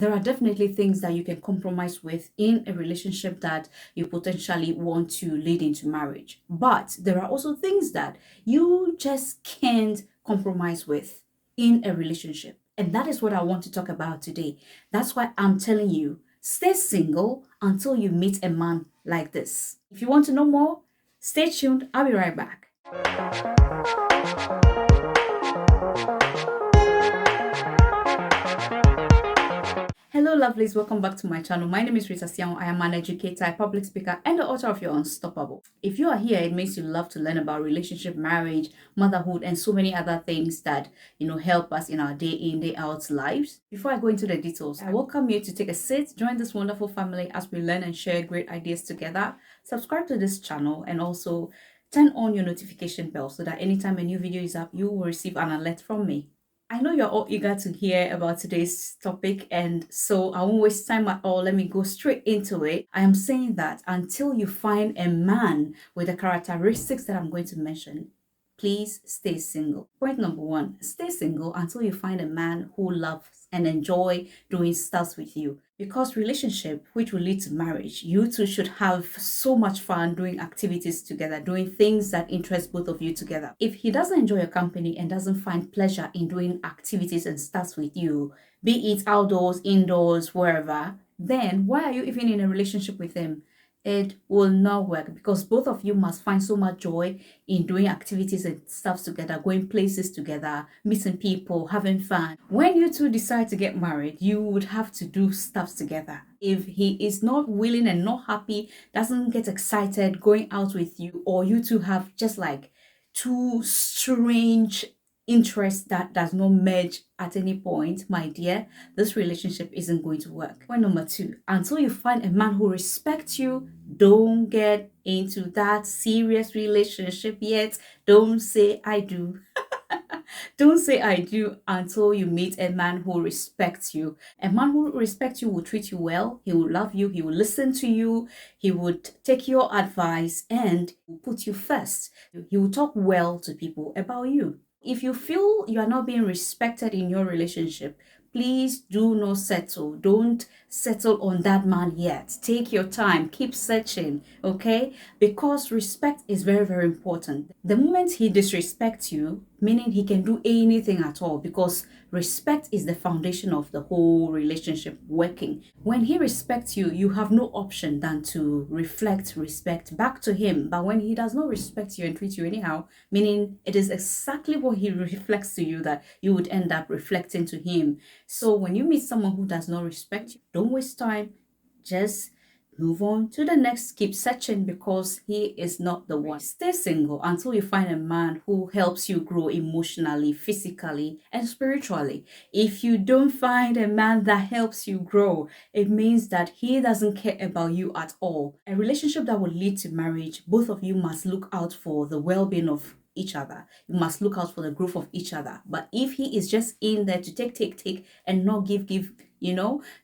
There are definitely things that you can compromise with in a relationship that you potentially want to lead into marriage. But there are also things that you just can't compromise with in a relationship. And that is what I want to talk about today. That's why I'm telling you, stay single until you meet a man like this. If you want to know more, stay tuned. I'll be right back. Hello, lovelies. Welcome back to my channel. My name is Rita Sian. I am an educator, a public speaker, and the author of Your Unstoppable. If you are here, it means you love to learn about relationship, marriage, motherhood, and so many other things that help us in our day in, day out lives. Before I go into the details, I welcome you to take a seat, join this wonderful family as we learn and share great ideas together. Subscribe to this channel and also turn on your notification bell so that anytime a new video is up, you will receive an alert from me. I know you're all eager to hear about today's topic, and so I won't waste time at all. Let me go straight into it. I am saying that until you find a man with the characteristics that I'm going to mention, please stay single. Point number one, stay single until you find a man who loves and enjoy doing stuff with you. Because relationship, which will lead to marriage, you two should have so much fun doing activities together, doing things that interest both of you together. If he doesn't enjoy your company and doesn't find pleasure in doing activities and stuff with you, be it outdoors, indoors, wherever, then why are you even in a relationship with him? It will not work, because both of you must find so much joy in doing activities and stuff together, going places together, meeting people, having fun. When you two decide to get married, you would have to do stuff together. If he is not willing and not happy, doesn't get excited going out with you, or you two have just like two strange interest that does not merge at any point, my dear, this relationship isn't going to work. Point number two, until you find a man who respects you, don't get into that serious relationship yet. Don't say I do. Don't say I do until you meet a man who respects you. A man who respects you will treat you well, he will love you, he will listen to you, he would take your advice and put you first. He will talk well to people about you. If you feel you are not being respected in your relationship, please do not settle. Don't settle on that man yet. Take your time. Keep searching, okay? Because respect is very, very important. The moment he disrespects you, meaning he can do anything at all, because respect is the foundation of the whole relationship working. When he respects you, you have no option than to reflect respect back to him. But when he does not respect you and treat you anyhow, meaning it is exactly what he reflects to you that you would end up reflecting to him. So when you meet someone who does not respect you, don't waste time. Just move on to the next. Keep searching, because he is not the one. Stay single until you find a man who helps you grow emotionally, physically, and spiritually. If you don't find a man that helps you grow, it means that he doesn't care about you at all. A relationship that will lead to marriage, both of you must look out for the well-being of each other. You must look out for the growth of each other. But if he is just in there to take and not give,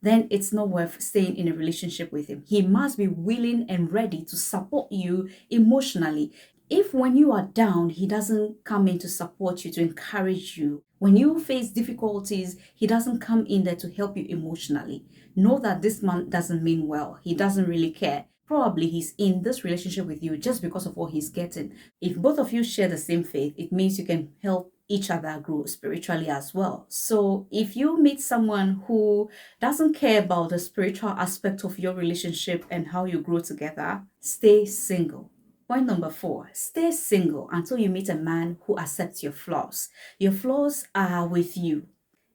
then it's not worth staying in a relationship with him. He must be willing and ready to support you emotionally. If when you are down, he doesn't come in to support you, to encourage you, when you face difficulties, he doesn't come in there to help you emotionally, know that this man doesn't mean well. He doesn't really care. Probably he's in this relationship with you just because of what he's getting. If both of you share the same faith, it means you can help each other grow spiritually as well. So if you meet someone who doesn't care about the spiritual aspect of your relationship and how you grow together, stay single. Point number four, stay single until you meet a man who accepts your flaws. Your flaws are with you.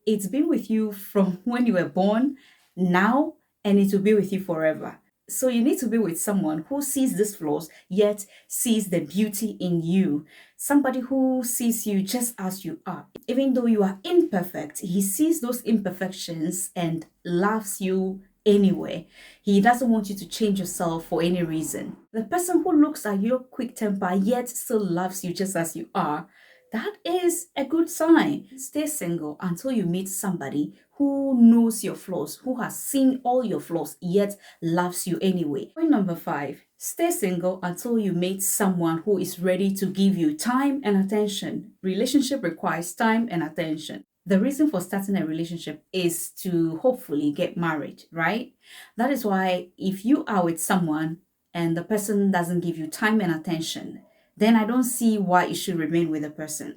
It's been with you from when you were born, now, and it will be with you forever. So you need to be with someone who sees these flaws, yet sees the beauty in you. Somebody who sees you just as you are. Even though you are imperfect, he sees those imperfections and loves you anyway. He doesn't want you to change yourself for any reason. The person who looks at your quick temper, yet still loves you just as you are, that is a good sign. Stay single until you meet somebody who knows your flaws, who has seen all your flaws, yet loves you anyway. Point number five, stay single until you meet someone who is ready to give you time and attention. Relationship requires time and attention. The reason for starting a relationship is to hopefully get married, right? That is why if you are with someone and the person doesn't give you time and attention, then I don't see why you should remain with the person.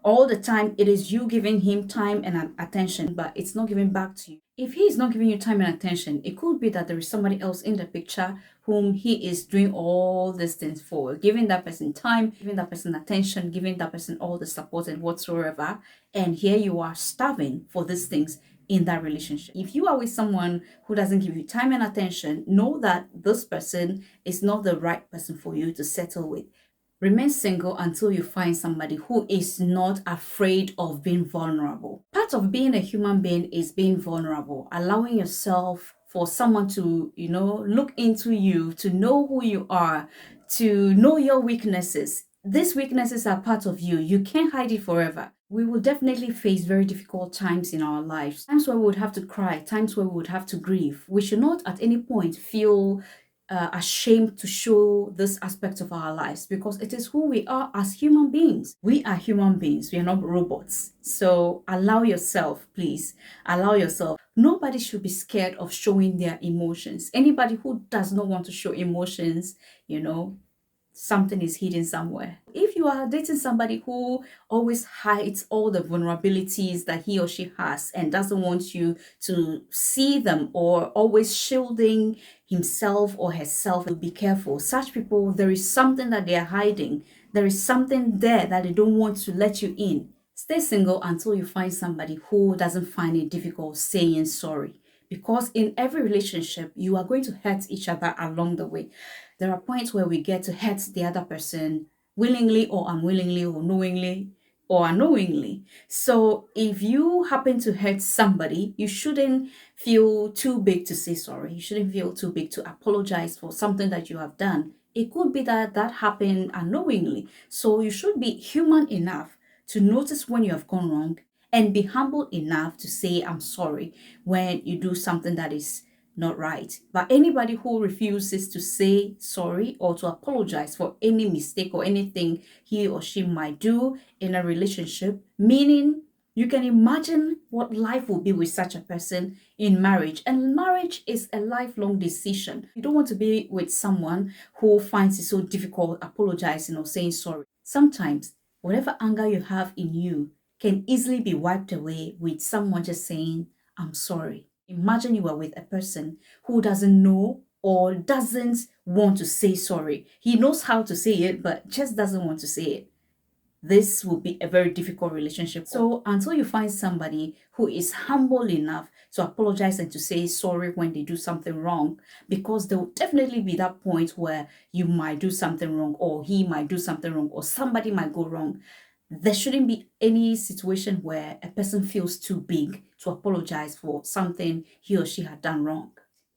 All the time, it is you giving him time and attention, but it's not giving back to you. If he is not giving you time and attention, it could be that there is somebody else in the picture whom he is doing all these things for, giving that person time, giving that person attention, giving that person all the support and whatsoever. And here you are starving for these things in that relationship. If you are with someone who doesn't give you time and attention, know that this person is not the right person for you to settle with. Remain single until you find somebody who is not afraid of being vulnerable. Part of being a human being is being vulnerable, allowing yourself for someone to, look into you, to know who you are, to know your weaknesses. These weaknesses are part of you. You can't hide it forever. We will definitely face very difficult times in our lives, times where we would have to cry, times where we would have to grieve. We should not at any point feel ashamed to show this aspect of our lives, because it is who we are as human beings. We are human beings, we are not robots. So allow yourself, please, allow yourself. Nobody should be scared of showing their emotions. Anybody who does not want to show emotions, something is hidden somewhere. If you are dating somebody who always hides all the vulnerabilities that he or she has and doesn't want you to see them, or always shielding himself or herself, be careful. Such people, there is something that they are hiding. There is something there that they don't want to let you in. Stay single until you find somebody who doesn't find it difficult saying sorry. Because in every relationship, you are going to hurt each other along the way. There are points where we get to hurt the other person willingly or unwillingly, or knowingly or unknowingly. So if you happen to hurt somebody, you shouldn't feel too big to say sorry. You shouldn't feel too big to apologize for something that you have done. It could be that happened unknowingly. So you should be human enough to notice when you have gone wrong, and be humble enough to say I'm sorry when you do something that is not right. But anybody who refuses to say sorry or to apologize for any mistake or anything he or she might do in a relationship, meaning you can imagine what life will be with such a person in marriage. And marriage is a lifelong decision. You don't want to be with someone who finds it so difficult apologizing or saying sorry. Sometimes whatever anger you have in you can easily be wiped away with someone just saying, I'm sorry. Imagine you are with a person who doesn't know or doesn't want to say sorry. He knows how to say it, but just doesn't want to say it. This will be a very difficult relationship. So until you find somebody who is humble enough to apologize and to say sorry when they do something wrong, because there will definitely be that point where you might do something wrong, or he might do something wrong, or somebody might go wrong. There shouldn't be any situation where a person feels too big to apologize for something he or she had done wrong.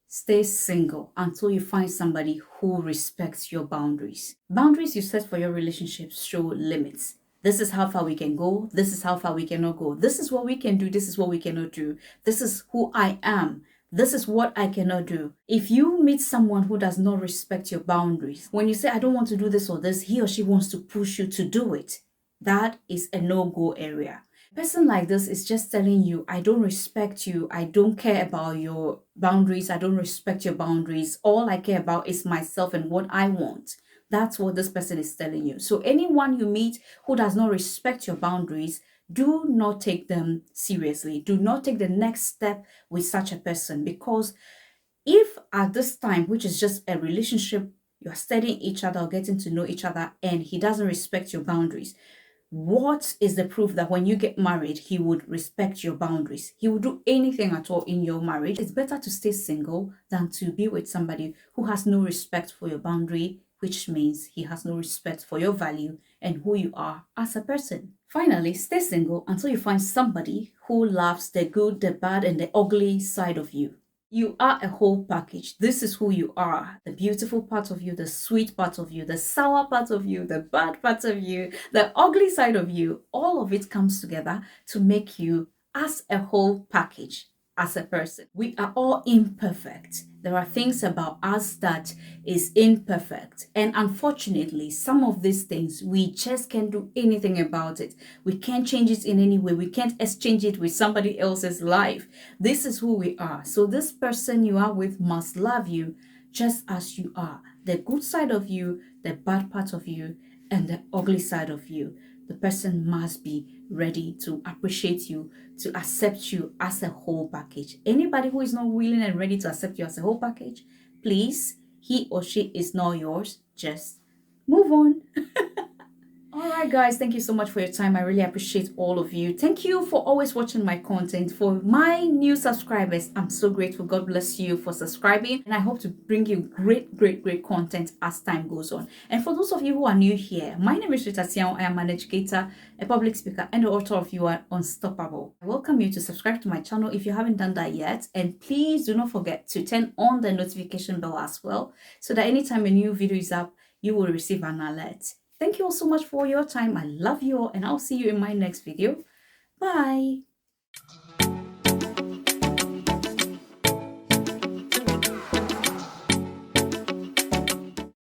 Stay single until you find somebody who respects your boundaries. Boundaries you set for your relationships show limits. This is how far we can go. This is how far we cannot go. This is what we can do. This is what we cannot do. This is who I am. This is what I cannot do. If you meet someone who does not respect your boundaries, when you say, I don't want to do this or this, he or she wants to push you to do it. That is a no-go area. A person like this is just telling you, I don't respect you. I don't care about your boundaries. I don't respect your boundaries. All I care about is myself and what I want. That's what this person is telling you. So anyone you meet who does not respect your boundaries, do not take them seriously. Do not take the next step with such a person, because if at this time, which is just a relationship, you are studying each other or getting to know each other, and he doesn't respect your boundaries, what is the proof that when you get married, he would respect your boundaries? He would do anything at all in your marriage. It's better to stay single than to be with somebody who has no respect for your boundary, which means he has no respect for your value and who you are as a person. Finally, stay single until you find somebody who loves the good, the bad, and the ugly side of you. You are a whole package. This is who you are. The beautiful part of you, the sweet part of you, the sour part of you, the bad part of you, the ugly side of you. All of it comes together to make you as a whole package, as a person. We are all imperfect. There are things about us that is imperfect. And unfortunately, some of these things, we just can't do anything about it. We can't change it in any way. We can't exchange it with somebody else's life. This is who we are. So this person you are with must love you just as you are. The good side of you, the bad part of you, and the ugly side of you. The person must be ready to appreciate you, to accept you as a whole package. Anybody who is not willing and ready to accept you as a whole package, please, he or she is not yours. Just move on. All right, guys, thank you so much for your time. I really appreciate all of you. Thank you for always watching my content. For my new subscribers, I'm so grateful. God bless you for subscribing. And I hope to bring you great content as time goes on. And for those of you who are new here, my name is Rita Siao. I am an educator, a public speaker, and the author of You Are Unstoppable. I welcome you to subscribe to my channel if you haven't done that yet. And please do not forget to turn on the notification bell as well, so that anytime a new video is up, you will receive an alert. Thank you all so much for your time. I love you all, and I'll see you in my next video. Bye.